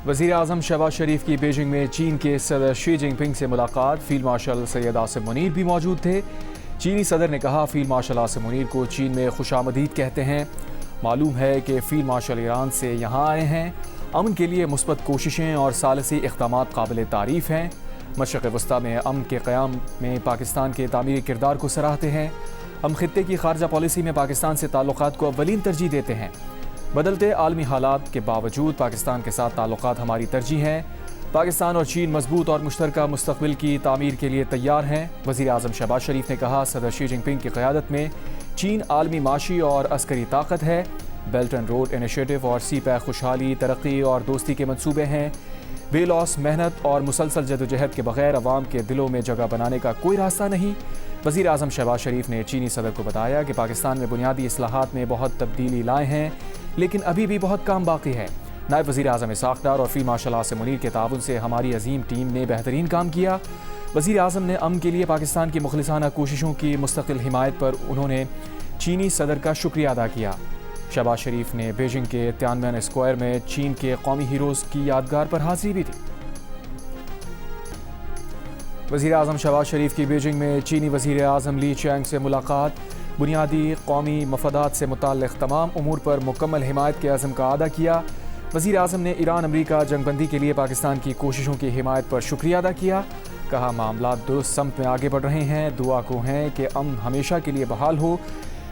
वज़ीर आज़म शहबाज शरीफ की बीजिंग में चीन के सदर शी जिनपिंग से मुलाकात। फील्ड मार्शल सैयद आसिम मुनीर भी मौजूद थे। चीनी सदर ने कहा, फील्ड मार्शल आसिम मुनीर को चीन में खुशामदीद कहते हैं। मालूम है कि फील्ड मार्शल ईरान से यहाँ आए हैं। अमन के लिए मुस्बत कोशिशें और सालसी इक़दाम काबिल तारीफ़ हैं। मशरक़ वस्ता में अमन के क़याम में पाकिस्तान के तामीरी किरदार को सराहते हैं। हम खित्ते की खारजा पॉलिसी में पाकिस्तान से ताल्लुक़ात को अव्वलीन तरजीह देते हैं। बदलते आलमी हालात के बावजूद पाकिस्तान के साथ ताल्लुक़ात हमारी तरजीह हैं। पाकिस्तान और चीन मजबूत और मुश्तरका मुस्तक़बिल की तामीर के लिए तैयार हैं। वज़ीर आज़म शहबाज शरीफ ने कहा, सदर शी जिनपिंग की क़यादत में चीन आलमी माशी और अस्करी ताकत है। बेल्ट एंड रोड इनिशिएटिव और सी पैक खुशहाली, तरक्की और दोस्ती के मंसूबे हैं। बेलौस मेहनत और मुसलसल जदोजहद के बगैर अवाम के दिलों में जगह बनाने का कोई रास्ता नहीं। वज़ीर आज़म शहबाज शरीफ ने चीनी सदर को बताया कि पाकिस्तान में बुनियादी इस्लाहात में बहुत तब्दीली लाए हैं, लेकिन अभी भी बहुत काम बाकी है। नायब वज़ीर आज़म इसाक़ डार और फील्ड मार्शल आसिम मुनीर के ताउन से हमारी अजीम टीम ने बेहतरीन काम किया। वज़ीर आज़म ने अमन के लिए पाकिस्तान की मुखलिसाना कोशिशों की मुस्तकिल हिमायत पर उन्होंने चीनी सदर का शुक्रिया अदा किया। शहबाज शरीफ ने बीजिंग के तियानमेन स्क्वायर में चीन के कौमी हीरोज़ की यादगार पर हाज़िरी भी दी। वज़ीर आज़म शहबाज शरीफ की बीजिंग में चीनी वज़ीर आज़म ली चैंग से मुलाकात। बुनियादी कौमी मफादात से मुताल्लिक़ तमाम उमूर पर मुकम्मल हिमायत के अज़म का अदा किया। वज़ीर आज़म ने ईरान अमरीका जंगबंदी के लिए पाकिस्तान की कोशिशों की हिमायत पर शुक्रिया अदा किया। कहा, मामला दुरुस्त समत में आगे बढ़ रहे हैं। दुआ को हैं कि अमन हमेशा के लिए बहाल हो।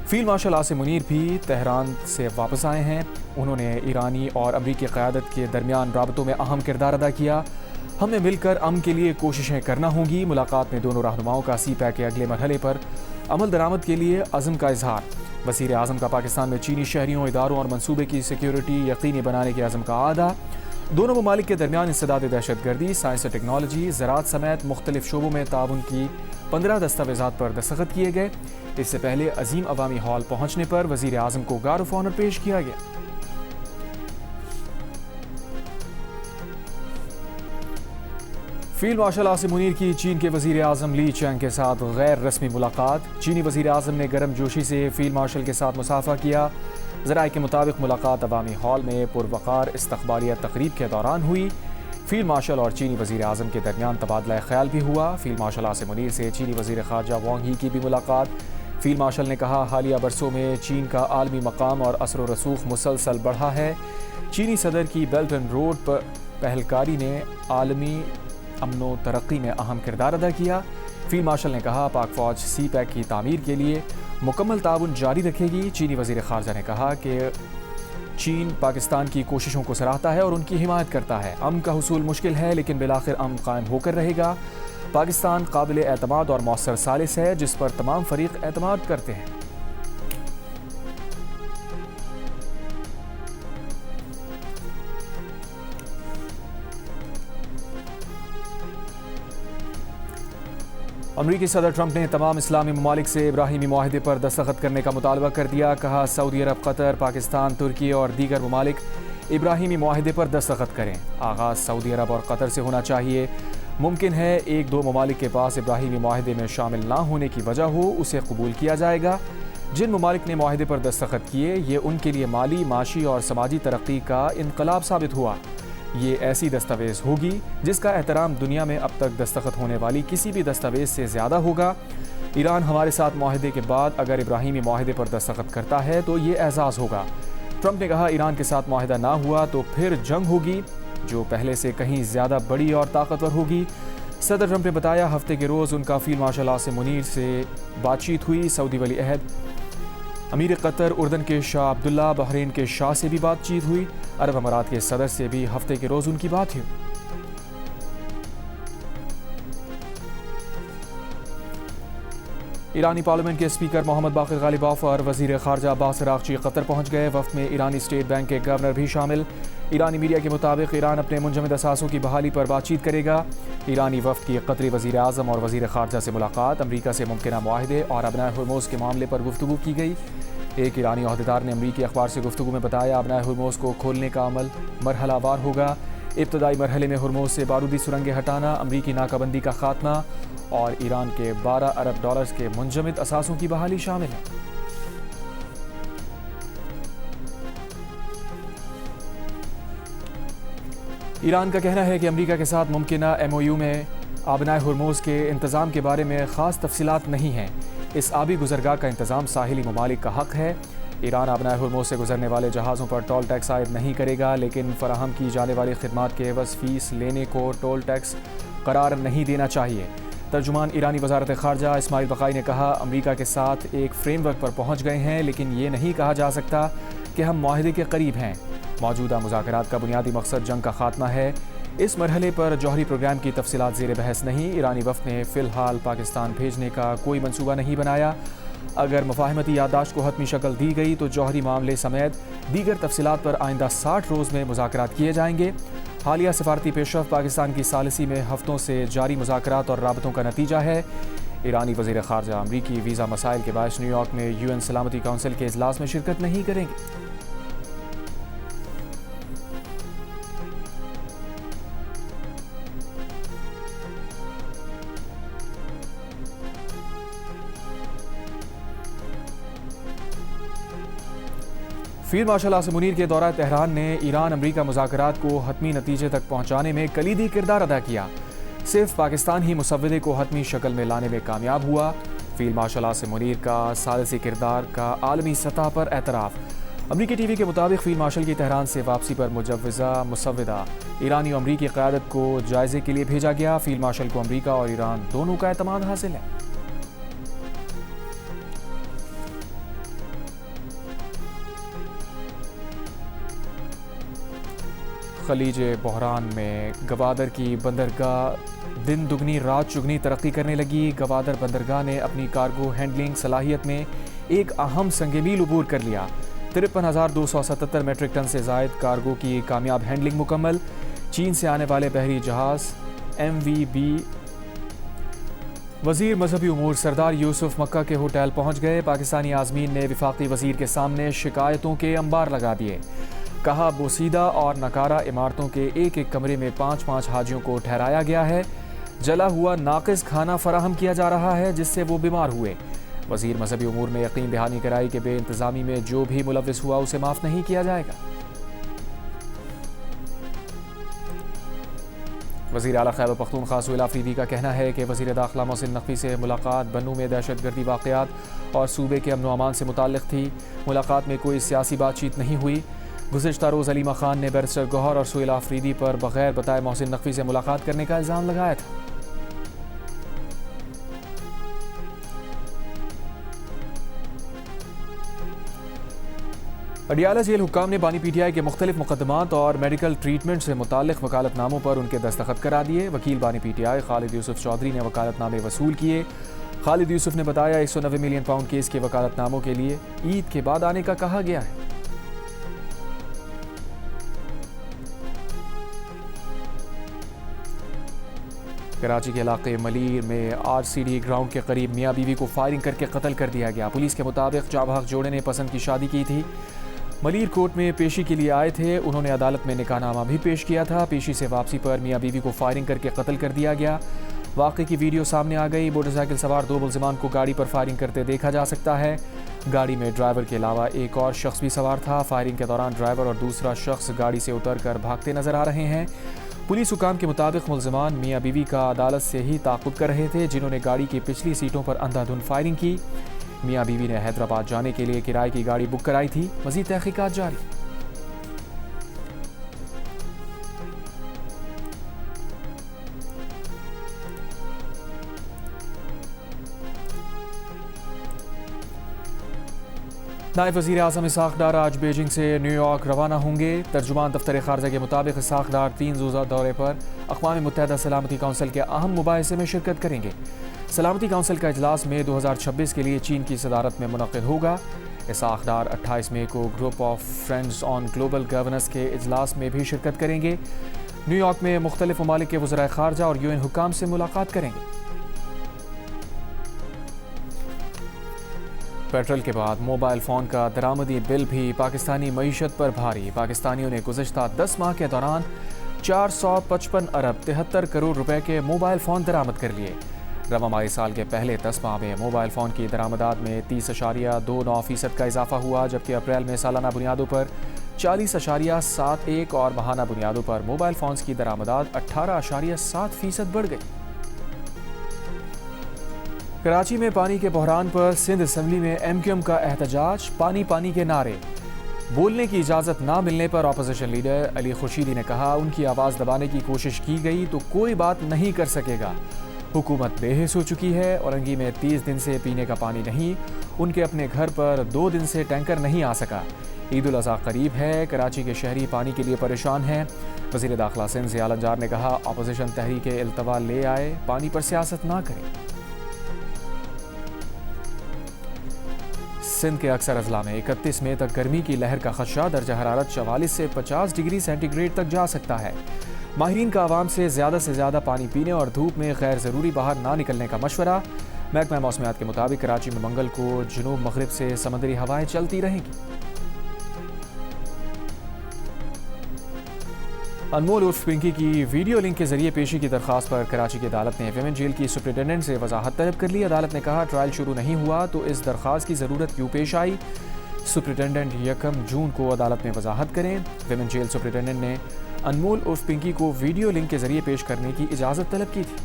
फील्ड मार्शल आसिम मुनीर भी तेहरान से वापस आए हैं। उन्होंने ईरानी और अमरीकी क़यादत के दरमियान राबतों में अहम किरदार अदा किया। हमें मिलकर अमन के लिए कोशिशें करना होंगी। मुलाकात में दोनों रहनुमाओं का सी पैक के अगले मरहले पर अमल दरामद के लिए अज़म का इजहार। वज़ीर आज़म का पाकिस्तान में चीनी शहरियों, इदारों और मनसूबे की सिक्योरिटी यकीनी बनाने के अज़म का आदा। दोनों ममालिक के दरमियान इंसदाद दहशतगर्दी, साइंस और टेक्नोलॉजी, ज़राअत समेत मुख्तलिफ शोबों में ताउन की 15 दस्तावेज़ात पर दस्तखत किए गए। इससे पहले अजीम अवामी हॉल पहुँचने पर वज़ीर आज़म को गार्ड ऑफ ऑनर पेश किया गया। फील्ड मार्शल आसिम मुनीर की चीन के वज़ीर आज़म ली चैंग के साथ गैर रस्मी मुलाकात। चीनी वज़ीर आज़म ने गर्म जोशी से फील्ड मार्शल के साथ मुसाफा किया। ज़राए के मुताबिक मुलाकात अवामी हॉल में पुरवकार इस्तक़बालिया तकरीब के दौरान हुई। फील्ड मार्शल और चीनी वज़ीर आज़म के दरमियान तबादला ख्याल भी हुआ। फील्ड मार्शल आसिम मुनीर से चीनी वज़ीर ख़ारजा वांग ही की भी मुलाकात। फील्ड मार्शल ने कहा, हालिया बरसों में चीन का आलमी मकाम और असर व रसूख मुसलसल बढ़ा है। चीनी सदर की बेल्ट एंड रोड पर पहलकारी ने आलमी अमनो तरक्की में अहम किरदार अदा किया। फील्ड मार्शल ने कहा, पाक फ़ौज सी पैक की तामीर के लिए मुकम्मल ताउन जारी रखेगी। चीनी वज़ीर ख़ारजा ने कहा कि चीन पाकिस्तान की कोशिशों को सराहता है और उनकी हिमायत करता है। अमन का हुसूल मुश्किल है, लेकिन बिलाखिर अमन कायम होकर रहेगा। पाकिस्तान काबिल एतमाद और मौसर सालिस है, जिस पर तमाम फ़रीक एतमाद करते हैं। अमरीकी सदर ट्रंप ने तमाम इस्लामी ममालिक से इब्राहिमी मुआहदे पर दस्तखत करने का मुतालबा कर दिया। कहा, सऊदी अरब, कतर, पाकिस्तान, तुर्की और दीगर ममालिक इब्राहिमी मुआहदे पर दस्तखत करें। आगाज़ सऊदी अरब और कतर से होना चाहिए। मुमकिन है एक दो ममालिक के पास इब्राहिमी मुआहदे में शामिल ना होने की वजह हो, उसे कबूल किया जाएगा। जिन ममालिक ने मुआहदे पर दस्तखत किए, ये उनके लिए माली, माशी और समाजी तरक्की का इनकलाब साबित हुआ। ये ऐसी दस्तावेज़ होगी जिसका एहतराम दुनिया में अब तक दस्तखत होने वाली किसी भी दस्तावेज़ से ज़्यादा होगा। ईरान हमारे साथ मुआहदे के बाद अगर इब्राहिमी मुआहदे पर दस्तखत करता है तो ये एजाज़ होगा। ट्रंप ने कहा, ईरान के साथ मुआहदा ना हुआ तो फिर जंग होगी, जो पहले से कहीं ज़्यादा बड़ी और ताकतवर होगी। सदर ट्रंप ने बताया, हफ्ते के रोज़ उनका फील्ड मार्शल आसिम मुनीर से बातचीत हुई। सऊदी वली अहद अमीर कतर, उर्दन के शाह अब्दुल्ला, बहरीन के शाह से भी बातचीत हुई। अरब अमारात के सदर से भी हफ्ते के रोज़ उनकी बात हुई। ईरानी पार्लियामेंट के स्पीकर मोहम्मद बाक़िर ग़ालिबाफ और वज़ीर ख़ारजा अब्बास अराग़ची कतर पहुँच गए। वफ़द में ईरानी स्टेट बैंक के गवर्नर भी शामिल। ईरानी मीडिया के मुताबिक ईरान अपने मुंजमद असासों की बहाली पर बातचीत करेगा। ईरानी वफ़द की कतरी वज़ीर आज़म और वज़ीर ख़ारजा से मुलाकात। अमरीका से मुमकिन मुआहदे और अबनाए हुर्मुज़ के मामले पर गुफ्तगू की गई। एक ईरानी अहदेदार ने अमरीकी अखबार से गुफ्तगू में बताया, अबनाए हुर्मुज़ को खोलने का अमल मरहलावार होगा। इब्तदाई मरहले में हुर्मुज़ से बारूदी सुरंगें हटाना, अमरीकी नाकाबंदी का खात्मा और ईरान के 12 अरब डॉलर्स के मुंजमद असासों की बहाली शामिल है। ईरान का कहना है कि अमेरिका के साथ मुमकिना MOU में आबनाए हुर्मुज़ के इंतज़ाम के बारे में ख़ास तफसीलात नहीं हैं। इस आबी गुज़रगाह का इंतज़ाम साहिली ममालिक का हक़ है। ईरान आबनाए हुर्मुज़ से गुजरने वाले जहाज़ों पर टोल टैक्स आयद नहीं करेगा, लेकिन फराहम की जाने वाली खिदमात के एवज़ फ़ीस लेने को टोल टैक्स करार नहीं देना चाहिए। तर्जुमान ईरानी वज़ारत ख़ारजा इस्माइल बक़ाई ने कहा, अमेरिका के साथ एक फ्रेमवर्क पर पहुँच गए हैं, लेकिन ये नहीं कहा जा सकता कि हम मुआहदे के करीब हैं। मौजूदा मुज़ाकरात का बुनियादी मकसद जंग का खात्मा है। इस मरहले पर जौहरी प्रोग्राम की तफसीलात ज़ेर बहस नहीं। ईरानी वफ़द ने फ़िलहाल पाकिस्तान भेजने का कोई मनसूबा नहीं बनाया। अगर मुफाहमती याददाश्त को हतमी शक्ल दी गई तो जौहरी मामले समेत दीगर तफसीलात पर आइंदा 60 रोज़ में मुज़ाकरात किए जाएंगे। हालिया सफारती पेशरफ पाकिस्तान की सालिसी में हफ्तों से जारी मुज़ाकरात और राबतों का नतीजा है। ईरानी वज़ीर ख़ारजा अमरीकी वीज़ा मसाइल के बायस न्यूयॉर्क में UN सलामती काउंसिल के इजलास में शिरकत नहीं करेंगे। फील्ड मार्शल आसिम मुनीर के दौरा तेहरान ने ईरान अमरीका मुज़ाकरात को हतमी नतीजे तक पहुँचाने में कलीदी किरदार अदा किया। सिर्फ पाकिस्तान ही मुसव्वदे को हतमी शक्ल में लाने में कामयाब हुआ। फील्ड मार्शल आसिम मुनीर का सालिसी किरदार का आलमी सतह पर एतराफ़। अमरीकी TV के मुताबिक फील्ड मार्शल की तेहरान से वापसी पर मुजव्वज़ा मुसव्वदा ईरानी और अमरीकी क़यादत को जायज़े के लिए भेजा गया। फील्ड मार्शल को अमरीका और ईरान दोनों का एतमाद हासिल है। खलीज बहरान में गवादर की बंदरगाह दिन दुगनी रात चुगनी तरक्की करने लगी। गवादर बंदरगाह ने अपनी कार्गो हैंडलिंग सलाहियत में एक अहम संग-ए-मील उबूर कर लिया। 53,277 मीट्रिक टन से ज़ायद कार्गो की कामयाब हैंडलिंग मुकम्मल। चीन से आने वाले बहरी जहाज़ MVB वज़ीर मजहबी उमूर सरदार यूसुफ मक्का के होटल पहुँच गए। पाकिस्तानी आज़मीन ने वफाकी वज़ीर के सामने शिकायतों के अंबार लगा दिए। कहा, बोसीदा और नकारा इमारतों के एक एक कमरे में 5-5 हाजियों को ठहराया गया है। जला हुआ नाकिस खाना फराहम किया जा रहा है, जिससे वो बीमार हुए। वज़ीर मजहबी उमूर ने यकीन दहानी कराई कि बेइंतज़ामी में जो भी मुलव्विस हुआ उसे माफ़ नहीं किया जाएगा। वज़ीर आला खैबर पख्तूनख्वा सुहेल आफरीदी का कहना है कि वज़ीर दाखिला मोहसिन नकवी से मुलाकात बन्नू में दहशतगर्दी वाक़यात और सूबे के अमन व अमान से मुताल्लिक़ थी। मुलाकात में कोई सियासी बातचीत नहीं हुई। गुज़िश्ता रोज़ अलीमा खान ने बैरिस्टर गौहर और सुहेल आफरीदी पर बगैर बताए मोहसिन नकवी से मुलाकात करने का इल्ज़ाम लगाया था। अडियाला जेल हुक्काम ने बानी PTI के मुख्तलिफ मुकदमात और मेडिकल ट्रीटमेंट से मुताल्लिक़ वकालतनामों पर उनके दस्तखत करा दिए। वकील बानी PTI खालिद यूसुफ चौधरी ने वकालतनामे वसूल किए। खालिद यूसुफ ने बताया, 190 मिलियन पाउंड केस के वकालतनामों के लिए ईद के बाद आने का कहा गया है। कराची के इलाके मलीर में RCD ग्राउंड के करीब मियाँ बीवी को फायरिंग करके कत्ल कर दिया गया। पुलिस के मुताबिक जाबाहक जोड़े ने पसंद की शादी की थी। मलीर कोर्ट में पेशी के लिए आए थे। उन्होंने अदालत में निकाहनामा भी पेश किया था। पेशी से वापसी पर मियाँ बीवी को फायरिंग करके कत्ल कर दिया गया। वाक़े की वीडियो सामने आ गई। मोटरसाइकिल सवार 2 मुल्ज़िमान को गाड़ी पर फायरिंग करते देखा जा सकता है। गाड़ी में ड्राइवर के अलावा एक और शख्स भी सवार था। फायरिंग के दौरान ड्राइवर और दूसरा शख्स गाड़ी से उतरकर भागते नजर आ रहे हैं। पुलिस हुकाम के मुताबिक मुल्ज़िमान मियाँ बीवी का अदालत से ही ताक़ुब कर रहे थे, जिन्होंने गाड़ी की पिछली सीटों पर अंधाधुंध फायरिंग की। मियाँ बीवी ने हैदराबाद जाने के लिए किराए की गाड़ी बुक कराई थी। मज़ीद तहक़ीक़ात जारी। नायब वज़ीर आज़म इसाक़ डार आज बीजिंग से न्यूयॉर्क रवाना होंगे। तर्जुमान दफ्तर ख़ारजा के मुताबिक इसाक़ डार 3 रोज़ा दौरे पर अक़वाम मुत्तहिदा सलामती काउंसिल के अहम मुबाहिसे में शिरकत करेंगे। सलामती काउंसिल का इजलास मई 2026 के लिए चीन की सदारत में मुनक़िद होगा। इसाक़ डार 28 मई को group of friends on global governance के इजलास में भी शिरकत करेंगे। न्यूयॉर्क में मुख्तलिफ ममालिक के वज़राए ख़ारजा और UN हुक्काम से मुलाकात करेंगे। पेट्रोल के बाद मोबाइल फ़ोन का दरामदी बिल भी पाकिस्तानी मईशत पर भारी। पाकिस्तानियों ने गुज़िश्ता 10 माह के दौरान 455 अरब 73 करोड़ रुपए के मोबाइल फ़ोन दरामद कर लिए। रवा माली साल के पहले 10 माह में मोबाइल फ़ोन की दरामदात में 30.29% का इजाफा हुआ, जबकि अप्रैल में सालाना बुनियादों पर 40.71 और माहाना बुनियादों पर मोबाइल फोन्स की दरामदात 18.7% बढ़ गई। कराची में पानी के बहरान पर सिंध असम्बली में MQM का एहतजाज, पानी पानी के नारे। बोलने की इजाज़त ना मिलने पर अपोजिशन लीडर अली खुर्शीदी ने कहा, उनकी आवाज़ दबाने की कोशिश की गई तो कोई बात नहीं कर सकेगा। हुकूमत बेहिस हो चुकी है। औरंगी में 30 दिन से पीने का पानी नहीं, उनके अपने घर पर 2 दिन से टैंकर नहीं आ सका। ईद उल अज़हा करीब है, कराची के शहरी पानी के लिए परेशान हैं। वज़ीर दाखिला सिंध ज़िया लंजार ने कहा, अपोजिशन तहरीक इल्तवा ले आए, पानी पर सियासत ना करें। सिंध के अक्सर अजला में 31 मई तक गर्मी की लहर का खदशा, दर्जा हरारत 44 से 50 डिग्री सेंटीग्रेड तक जा सकता है। माहिरीन का आवाम से ज़्यादा पानी पीने और धूप में गैर ज़रूरी बाहर ना निकलने का मशवरा। महकमा मौसमियात के मुताबिक कराची में मंगल को जुनूब मगरिब से समुद्री हवाएं चलती रहेंगी। अनमोल उर्फ पिंकी की वीडियो लिंक के जरिए पेशी की दरखास्त पर कराची की अदालत ने विमेन जेल की सुप्रिटेंडेंट से वजाहत तलब कर ली। अदालत ने कहा, ट्रायल शुरू नहीं हुआ तो इस दरखास्त की ज़रूरत क्यों पेश आई। सुप्रिटेंडेंट 1 जून को अदालत में वजाहत करें। विमेन जेल सुप्रिटेंडेंट ने अनमोल उर्फ पिंकी को वीडियो लिंक के जरिए पेश करने की इजाज़त तलब की थी।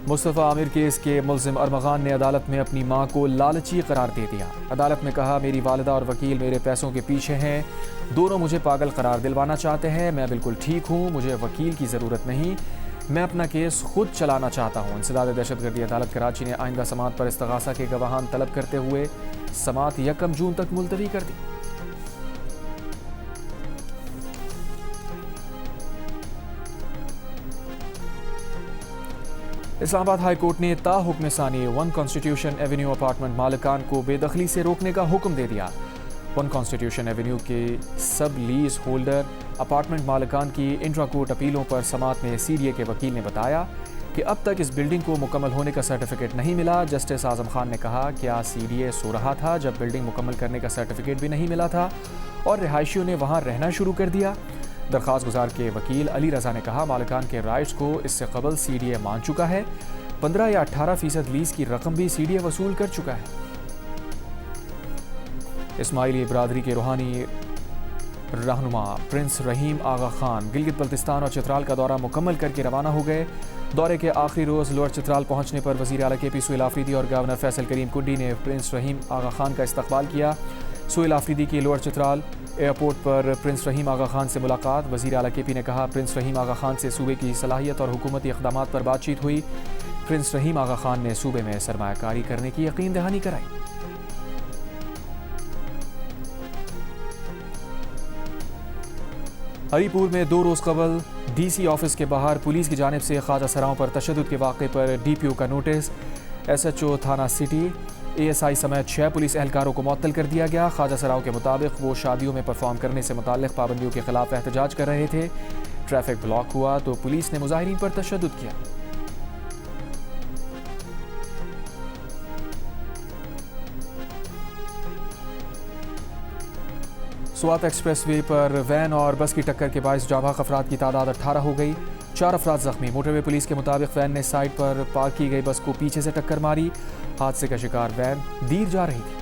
मुस्तफ़ा आमिर केस के मुल्ज़िम अरमगान ने अदालत में अपनी मां को लालची करार दे दिया। अदालत में कहा, मेरी वालिदा और वकील मेरे पैसों के पीछे हैं, दोनों मुझे पागल करार दिलवाना चाहते हैं। मैं बिल्कुल ठीक हूँ, मुझे वकील की ज़रूरत नहीं, मैं अपना केस खुद चलाना चाहता हूँ। इंसदाद दहशतगर्दी अदालत कराची ने आइंदा समात पर इस्तगासा के गवाहान तलब करते हुए समात 1 जून तक मुलतवी कर दी। इस्लामाबाद हाई कोर्ट ने ताहुक्म सानी 1 कॉन्स्टिट्यूशन एवेन्यू अपार्टमेंट मालिकान को बेदखली से रोकने का हुक्म दे दिया। 1 कॉन्स्टिट्यूशन एवेन्यू के सब लीज होल्डर अपार्टमेंट मालिकान की इंट्रा कोर्ट अपीलों पर समात में CDA के वकील ने बताया कि अब तक इस बिल्डिंग को मुकम्मल होने का सर्टिफिकेट नहीं मिला। जस्टिस आजम खान ने कहा, क्या CDA सो रहा था जब बिल्डिंग मुकम्मल करने का सर्टिफिकेट भी नहीं मिला था और रिहायशियों ने वहाँ रहना शुरू कर दिया। दरख्वास्त गुजार के वकील अली रजा ने कहा, मालिकान के राइट्स को इससे कबल CDA मान चुका है। 15 या 18% लीज की रकम भी CDA वसूल कर चुका है। इस्माइली बरादरी के रूहानी रहनुमा प्रिंस रहीम आगा खान गिलगित बल्तिस्तान और चित्राल का दौरा मुकम्मल करके रवाना हो गए। दौरे के आखिरी रोज़ लोअर चित्राल पहुंचने पर वज़ीर आला KP सुहेल आफरीदी और गवर्नर फैसल करीम कुंडी ने प्रिंस रहीम आगा खान का इस्तकबाल किया। सुहेल आफरीदी की लोअर चित्राल एयरपोर्ट पर प्रिंस रहीम आगा खान से मुलाकात। वज़ीर आला KP ने कहा, प्रिंस रहीम आगा खान से सूबे की सलाहियत और हुकूमती इक़दामात पर बातचीत हुई। प्रिंस रहीम आगा खान ने सूबे में सरमायाकारी करने की यकीन दहानी कराई। हरीपुर में 2 रोज़ कबल DC ऑफिस के बाहर पुलिस की जानिब से ख्वाजा सराओं पर तशद्दुद के वाक़े पर DPO का नोटिस। SHO थाना सिटी ASI समेत 6 पुलिस एहलकारों को मुअत्तल कर दिया गया। ख्वाजा सराओं के मुताबिक वो शादियों में परफॉर्म करने से मुताल्लिक़ पाबंदियों के खिलाफ एहतजाज कर रहे थे। ट्रैफिक ब्लॉक हुआ तो पुलिस ने मुजाहिरीन पर तशद्दुद किया। स्वात एक्सप्रेसवे पर वैन और बस की टक्कर के बायस जाँ बहक अफराद की तादाद 18 हो गई, 4 अफराद जख्मी। मोटरवे पुलिस के मुताबिक वैन ने साइड पर पार्क की गई बस को पीछे से टक्कर मारी। हादसे का शिकार वैन दीर जा रही थी।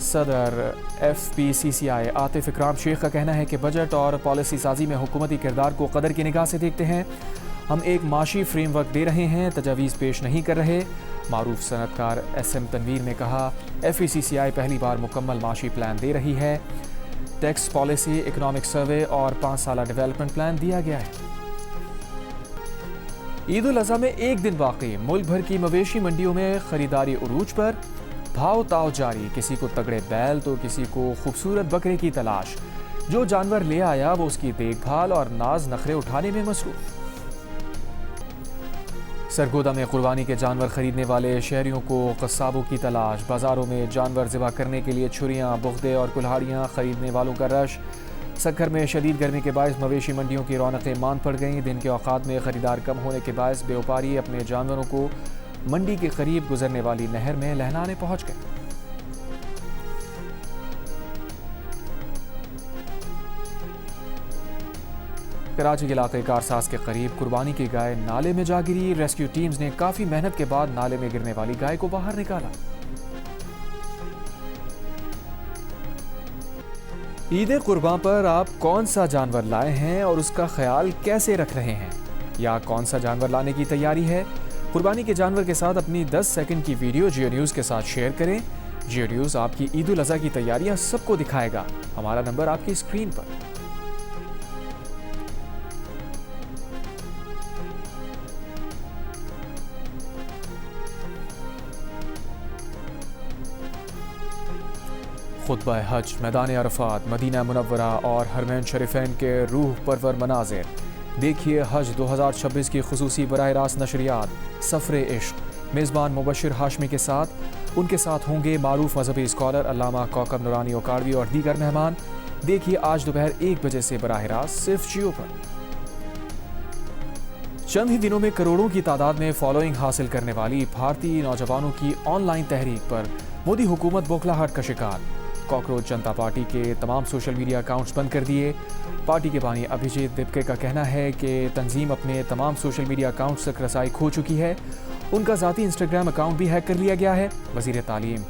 सदर FPCCI आतिफ इकराम शेख का कहना है कि बजट और पॉलिसी साजी में हुकूमती किरदार को कदर की निगाह से देखते हैं। हम एक माशी फ्रेमवर्क दे रहे हैं, तजावीज़ पेश नहीं कर रहे। मारूफ सनतकार SM तनवीर ने कहा, FPCCI पहली बार मुकम्मल माशी प्लान दे रही है। टैक्स पॉलिसी, इकनॉमिक सर्वे और 5 साला डेवलपमेंट प्लान दिया गया है। ईद उल अज़हा में एक दिन बाकी, मुल्क भर की मवेशी मंडियों में खरीदारी उरूज पर, भाव ताव जारी। किसी को तगड़े बैल तो किसी को खूबसूरत बकरे की तलाश। जो जानवर ले आया वो उसकी देखभाल और नाज नखरे उठाने में मसरूफ। सरगोदा में कुर्बानी के जानवर खरीदने वाले शहरियों को कस्साबों की तलाश। बाजारों में जानवर ज़िबा करने के लिए छुरियाँ, बुगदे और कुल्हाड़ियाँ खरीदने वालों का रश। सक्खर में शदीद गर्मी के बायस मवेशी मंडियों की रौनकें मांद पड़ गईं। दिन के औकात में खरीदार कम होने के बायस व्यापारी अपने जानवरों को मंडी के करीब गुजरने वाली नहर में लहलाने पहुंच गए। कराची के इलाके कारसाज के करीब कुर्बानी की गाय नाले में जा गिरी। रेस्क्यू टीम्स ने काफी मेहनत के बाद नाले में गिरने वाली गाय को बाहर निकाला। ईद कुर्बान पर आप कौन सा जानवर लाए हैं और उसका ख्याल कैसे रख रहे हैं, या कौन सा जानवर लाने की तैयारी है? कुर्बानी के जानवर के साथ अपनी 10 सेकंड की वीडियो जियो न्यूज़ के साथ शेयर करें। जियो न्यूज़ आपकी ईद उल अज़हा की तैयारियां सबको दिखाएगा। हमारा नंबर आपकी स्क्रीन पर। खुतबा हज, मैदान अरफात, मदीना मुनव्वरा और हरमैन शरीफैन के रूह परवर मनाजिर। देखिए हज 2026 की खुसूसी बराह रास्त नशरियात सफ़रे इश्क मेज़बान मुबशिर हाशमी के साथ। उनके साथ होंगे मारूफ मजहबी स्कॉलर अल्लामा कौकब नूरानी ओकाड़वी और दीगर मेहमान। देखिए आज दोपहर 1 बजे से बराह रास्त सिर्फ जियो पर। चंद ही दिनों में करोड़ों की तादाद में फॉलोइंग हासिल करने वाली भारतीय नौजवानों की ऑनलाइन तहरीक पर मोदी हुकूमत बौखलाहट का शिकार। कॉकरोच जनता पार्टी के तमाम सोशल मीडिया अकाउंट्स बंद कर दिए। पार्टी के बानी अभिजीत दिपके का कहना है कि तंजीम अपने तमाम सोशल मीडिया अकाउंट्स तक रसाई खो चुकी है। उनका ज़ाती इंस्टाग्राम अकाउंट भी हैक कर लिया गया है। वज़ीर तालीम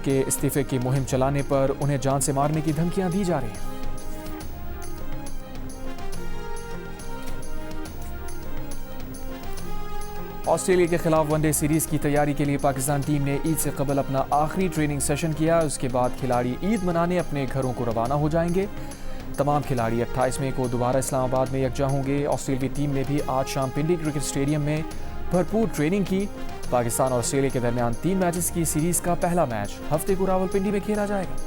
के इस्तीफे की मुहिम चलाने पर उन्हें जान से मारने की धमकियां दी जा रही हैं। ऑस्ट्रेलिया के खिलाफ वनडे सीरीज की तैयारी के लिए पाकिस्तान टीम ने ईद से कबल अपना आखिरी ट्रेनिंग सेशन किया। उसके बाद खिलाड़ी ईद मनाने अपने घरों को रवाना हो जाएंगे। तमाम खिलाड़ी 28 मई को दोबारा इस्लामाबाद में यकजा होंगे। ऑस्ट्रेलियाई टीम ने भी आज शाम पिंडी क्रिकेट स्टेडियम में भरपूर ट्रेनिंग की। पाकिस्तान और ऑस्ट्रेलिया के दरमियान 3 मैचेस की सीरीज का पहला मैच हफ्ते को रावलपिंडी में खेला जाएगा।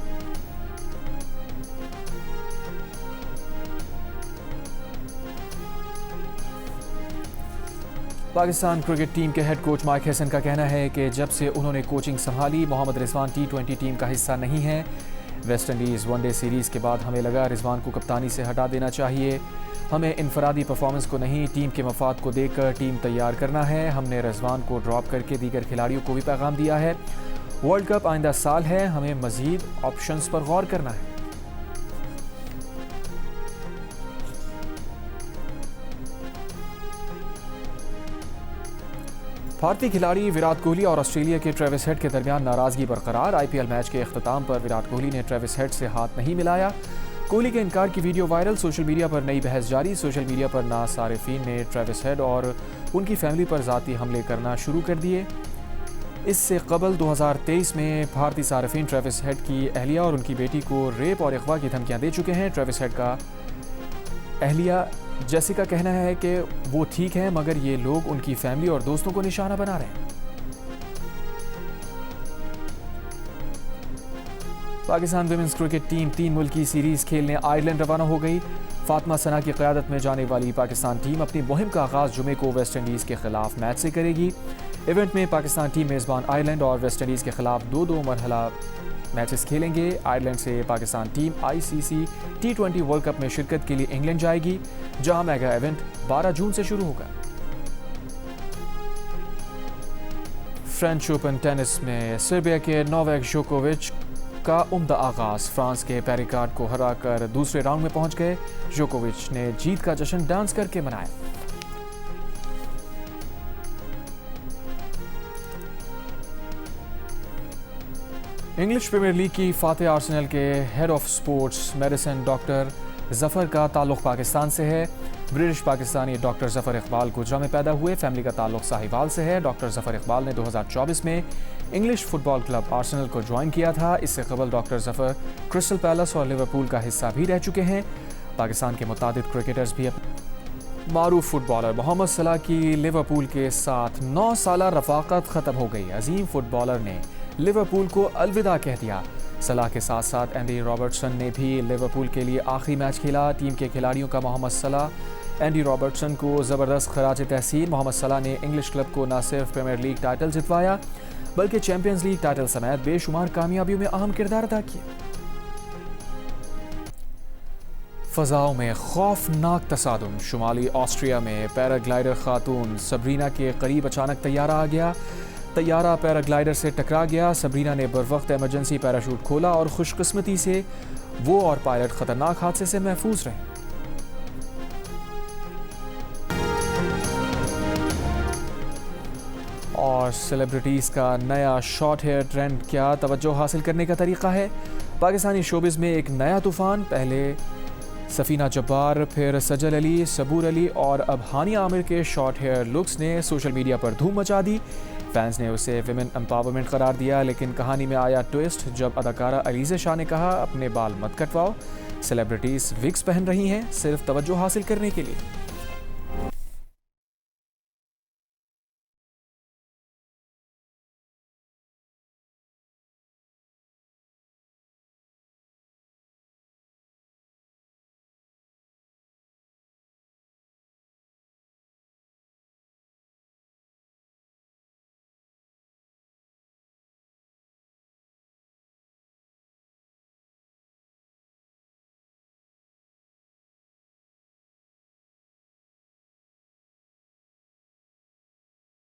पाकिस्तान क्रिकेट टीम के हेड कोच माइक हैसन का कहना है कि जब से उन्होंने कोचिंग संभाली मोहम्मद रिजवान T20 टीम का हिस्सा नहीं है। वेस्ट इंडीज़ वनडे सीरीज़ के बाद हमें लगा रिजवान को कप्तानी से हटा देना चाहिए। हमें इनफरादी परफॉर्मेंस को नहीं, टीम के मफाद को देखकर टीम तैयार करना है। हमने रिजवान को ड्रॉप करके दीगर खिलाड़ियों को भी पैगाम दिया है। वर्ल्ड कप आइंदा साल है, हमें मज़ीद ऑप्शंस पर गौर करना है। भारतीय खिलाड़ी विराट कोहली और ऑस्ट्रेलिया के ट्रेविस हेड के दरमियान नाराजगी बरकरार। IPL मैच के अख्ताम पर विराट कोहली ने ट्रेविस हेड से हाथ नहीं मिलाया। कोहली के इनकार की वीडियो वायरल, सोशल मीडिया पर नई बहस जारी। सोशल मीडिया पर नासारिफीन ने ट्रेविस हेड और उनकी फैमिली पर ज़ाती हमले करना शुरू कर दिए। इससे कबल 2023 में भारतीय सारिफीन ट्रेविस हेड की अहलिया और उनकी बेटी को रेप और अगवा की धमकियां दे चुके हैं। ट्रेविस हेड का अहलिया जेसिका कहना है कि वो ठीक है, मगर ये लोग उनकी फैमिली और दोस्तों को निशाना बना रहे हैं। पाकिस्तान विमेंस क्रिकेट टीम 3 मुल्की सीरीज खेलने आयरलैंड रवाना हो गई। फातिमा सना की क़यादत में जाने वाली पाकिस्तान टीम अपनी मुहिम का आगाज़ जुमे को वेस्ट इंडीज़ के खिलाफ मैच से करेगी। इवेंट में पाकिस्तान टीम मेज़बान आयरलैंड और वेस्ट इंडीज़ के खिलाफ 2-2 मरहला मैचेस खेलेंगे। आयरलैंड से Pakistan team ICC T20 world cup में शिरकत के लिए इंग्लैंड जाएगी, जहां मेगा इवेंट 12 जून से शुरू होगा। फ्रेंच ओपन टेनिस में सर्बिया के नोवाक जोकोविच का उम्दा आगाज। फ्रांस के पेरिकार्ड को हराकर दूसरे राउंड में पहुंच गए। जोकोविच ने जीत का जश्न डांस करके मनाया। इंग्लिश प्रीमियर लीग की फातेह आर्सेनल के head of sports medicine doctor Zafar का ताल्लुक पाकिस्तान से है। ब्रिटिश पाकिस्तानी डॉक्टर जफर इकबाल गुजरा में पैदा हुए। फैमिली का ताल्लुक साहिवाल से है। डॉक्टर जफर इकबाल ने 2024 में इंग्लिश फुटबॉल क्लब आर्सेनल को ज्वाइन किया था। इससे कबल डॉक्टर जफर क्रिस्टल पैलेस और लिवरपूल का हिस्सा भी रह चुके हैं। पाकिस्तान के मुतादिद क्रिकेटर्स भी मारूफ फुटबॉलर मोहम्मद सलाह की लिवरपूल के साथ 9 साला रफाकत ख़त्म हो गई। अजीम फुटबॉलर ने लिवरपूल को अलविदा कह दिया। सलाह के साथ साथ एंडी रॉबर्टसन ने भी लिवरपूल के लिए आखिरी मैच खेला। टीम के खिलाड़ियों का मोहम्मद सलाह एंडी रॉबर्टसन को ज़बरदस्त खराज तहसीन। मोहम्मद सलाह ने इंग्लिश क्लब को न सिर्फ प्रीमियर लीग टाइटल जितवाया, बल्कि चैंपियंस लीग टाइटल समेत बेशुमार कामयाबियों में अहम किरदार अदा किया। फ़ज़ाओं में खौफनाक तसादुम। शुमाली ऑस्ट्रिया में पैराग्लाइडर खातून सबरीना के करीब अचानक तैयारा आ गया। तैयारा पैराग्लाइडर से टकरा गया। सबरीना ने बरवक्त इमरजेंसी पैराशूट खोला और खुशकिस्मती से वो और पायलट ख़तरनाक हादसे से महफूज रहे। और सेलिब्रिटीज़ का नया शॉर्ट हेयर ट्रेंड क्या तवज्जो हासिल करने का तरीका है? पाकिस्तानी शोबिज़ में एक नया तूफ़ान, पहले सफ़ीना जब्बार, फिर सजल अली, सबूर अली और अब हानिया आमिर के शॉर्ट हेयर लुक्स ने सोशल मीडिया पर धूम मचा दी। फैंस ने उसे विमेन एम्पावरमेंट करार दिया, लेकिन कहानी में आया ट्विस्ट जब अदाकारा अलीज़ा शाह ने कहा अपने बाल मत कटवाओ। सेलिब्रिटीज़ विग्स पहन रही हैं सिर्फ तवज्जो हासिल करने के लिए।